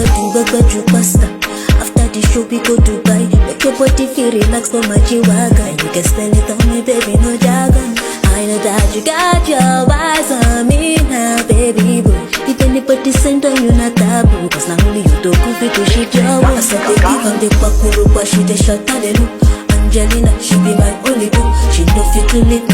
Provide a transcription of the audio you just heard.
Bugaju pasta. After the show we go Dubai. Make your body feel relaxed for my chihuahua. You can spend it on me, baby, no jargon. I know that you got your eyes on me now, baby boo. If anybody send on you, not taboo. Cause now only you don't go to shit your way. I said they give on the pakuru, but she the shot at the loop. Angelina, she be my only boo. She no fit to leave me.